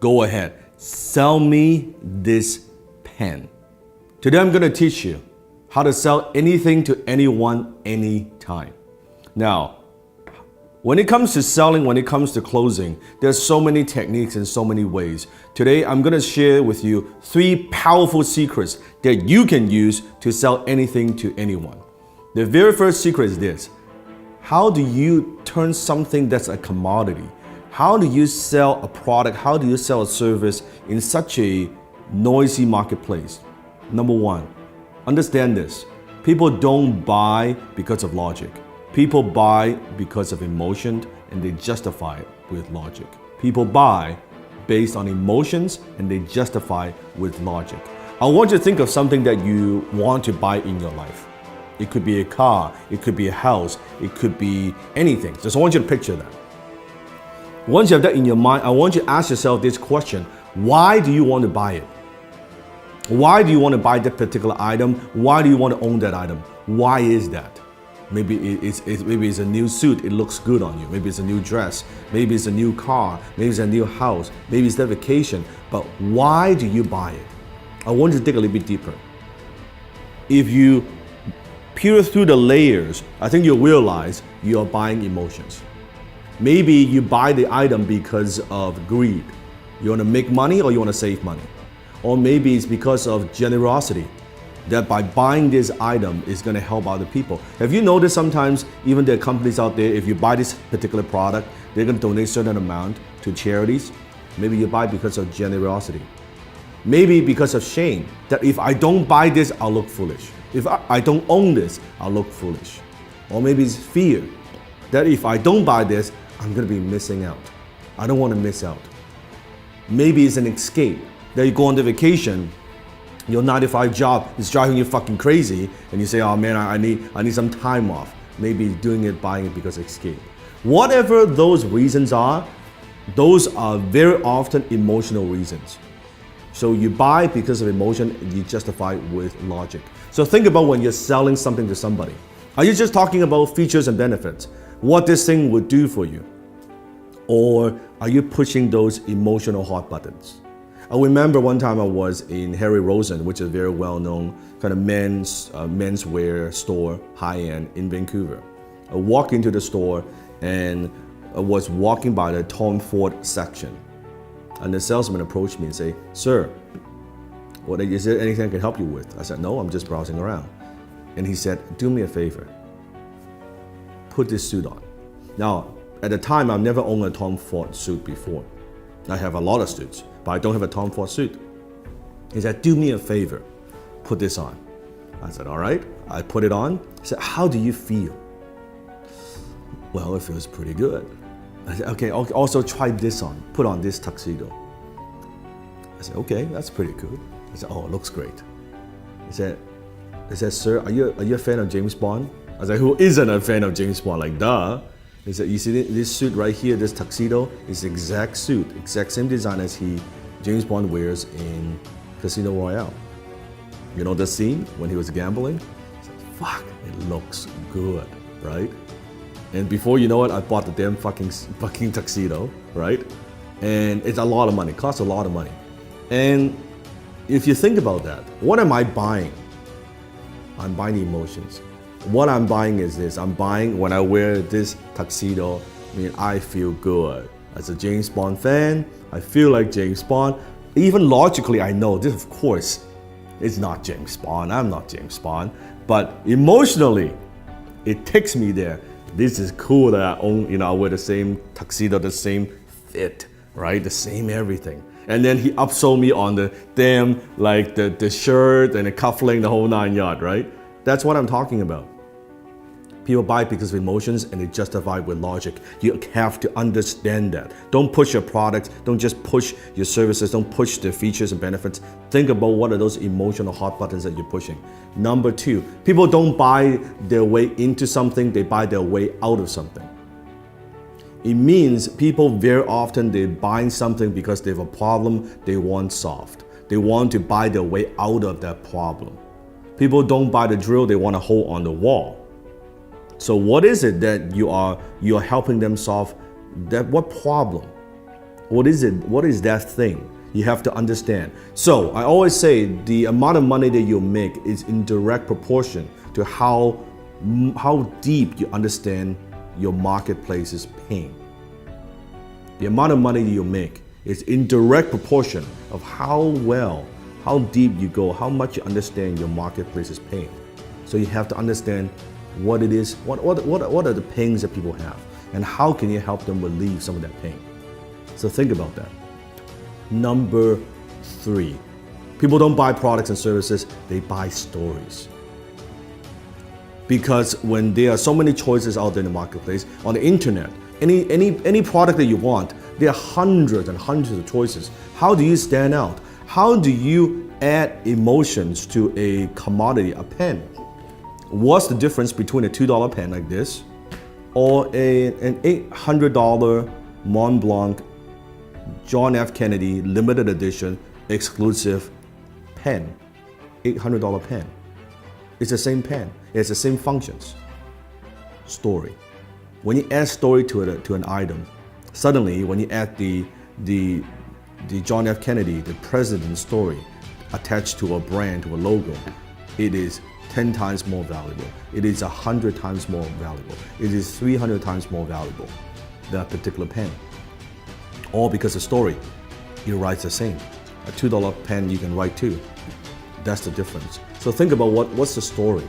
Go ahead, sell me this pen. Today I'm going to teach you how to sell anything to anyone, anytime. Now, when it comes to selling, when it comes to closing, there's so many techniques and so many ways. Today, I'm going to share with you 3 powerful secrets that you can use to sell anything to anyone. The very first secret is this. How do you turn something that's a commodity? How do you sell a product? How do you sell a service in such a noisy marketplace? Number 1, understand this. People don't buy because of logic. People buy because of emotion, and they justify it with logic. People buy based on emotions, and they justify with logic. I want you to think of something that you want to buy in your life. It could be a car, it could be a house, it could be anything. Just I want you to picture that. Once you have that in your mind, I want you to ask yourself this question. Why do you want to buy it? Why do you want to buy that particular item? Why do you want to own that item? Why is that? Maybe it's a new suit, it looks good on you. Maybe it's a new dress. Maybe it's a new car. Maybe it's a new house. Maybe it's that vacation. But why do you buy it? I want you to dig a little bit deeper. If you peer through the layers, I think you'll realize you're buying emotions. Maybe you buy the item because of greed. You want to make money or you want to save money. Or maybe it's because of generosity, that by buying this item is going to help other people. Have you noticed sometimes even there are companies out there, if you buy this particular product, they're going to donate a certain amount to charities? Maybe you buy because of generosity. Maybe because of shame, that if I don't buy this, I'll look foolish. If I don't own this, I'll look foolish. Or maybe it's fear, that if I don't buy this, I'm going to be missing out. I don't want to miss out. Maybe it's an escape, that you go on the vacation, your 9-to-5 job is driving you fucking crazy, and you say, oh man, I need some time off. Maybe doing it, buying it because of escape. Whatever those reasons are, those are very often emotional reasons. So you buy because of emotion, and you justify with logic. So think about when you're selling something to somebody. Are you just talking about features and benefits? What this thing would do for you? Or are you pushing those emotional hot buttons? I remember one time I was in Harry Rosen, which is a very well-known kind of menswear store, high-end in Vancouver. I walked into the store and I was walking by the Tom Ford section. And the salesman approached me and said, sir, is there anything I can help you with? I said, no, I'm just browsing around. And he said, do me a favor. Put this suit on. Now, at the time, I've never owned a Tom Ford suit before. I have a lot of suits, but I don't have a Tom Ford suit. He said, do me a favor, put this on. I said, all right. I put it on. He said, how do you feel? Well, it feels pretty good. I said, okay, also try this on. Put on this tuxedo. I said, okay, that's pretty good. He said, oh, it looks great. He said, sir, are you a fan of James Bond? I said, who isn't a fan of James Bond? Like, duh. He said, you see this suit right here, this tuxedo, is the exact suit, exact same design as James Bond wears in Casino Royale. You know the scene when he was gambling? He said, fuck, it looks good, right? And before you know it, I bought the damn fucking tuxedo, right? And it's a lot of money, costs a lot of money. And if you think about that, what am I buying? I'm buying emotions. What I'm buying is this. I'm buying when I wear this tuxedo, I feel good. As a James Bond fan, I feel like James Bond. Even logically, I know this, of course, is not James Bond. I'm not James Bond. But emotionally, it takes me there. This is cool that I own, I wear the same tuxedo, the same fit, right? The same everything. And then he upsold me on the damn, like the shirt and the cufflink, the whole 9 yards, right? That's what I'm talking about. People buy because of emotions and they justify with logic. You have to understand that. Don't push your products, don't just push your services, don't push the features and benefits. Think about what are those emotional hot buttons that you're pushing. Number 2, people don't buy their way into something, they buy their way out of something. It means people very often, they're buying something because they have a problem they want solved. They want to buy their way out of that problem. People don't buy the drill, they want to hold on the wall. So what is it that you are helping them solve? What problem? What is it? What is that thing? You have to understand. So I always say the amount of money that you make is in direct proportion to how deep you understand your marketplace's pain. The amount of money you make is in direct proportion of how deep you go, how much you understand your marketplace's pain. So you have to understand what it is, what are the pains that people have, and how can you help them relieve some of that pain. So think about that. Number 3, people don't buy products and services, they buy stories. Because when there are so many choices out there in the marketplace, on the internet, any product that you want, there are hundreds and hundreds of choices. How do you stand out? How do you add emotions to a commodity, a pen? What's the difference between a $2 pen like this or an $800 Mont Blanc John F. Kennedy limited edition exclusive pen? $800 pen. It's the same pen. It has the same functions. Story. When you add story to an item, suddenly when you add the John F. Kennedy, the president's story attached to a brand, to a logo, it is 10 times more valuable. It is 100 times more valuable. It is 300 times more valuable, that particular pen. All because the story, it writes the same. A $2 pen you can write too. That's the difference. So think about what's the story?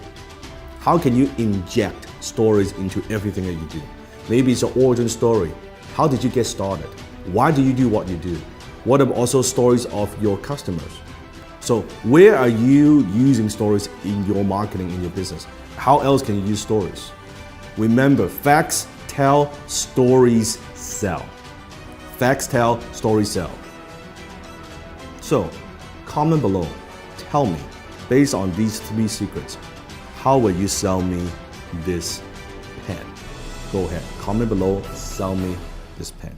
How can you inject stories into everything that you do? Maybe it's an origin story. How did you get started? Why do you do what you do? What are also stories of your customers? So where are you using stories in your marketing, in your business? How else can you use stories? Remember, facts tell, stories sell. Facts tell, stories sell. So comment below. Tell me, based on these 3 secrets, how will you sell me this pen? Go ahead, comment below, sell me this pen.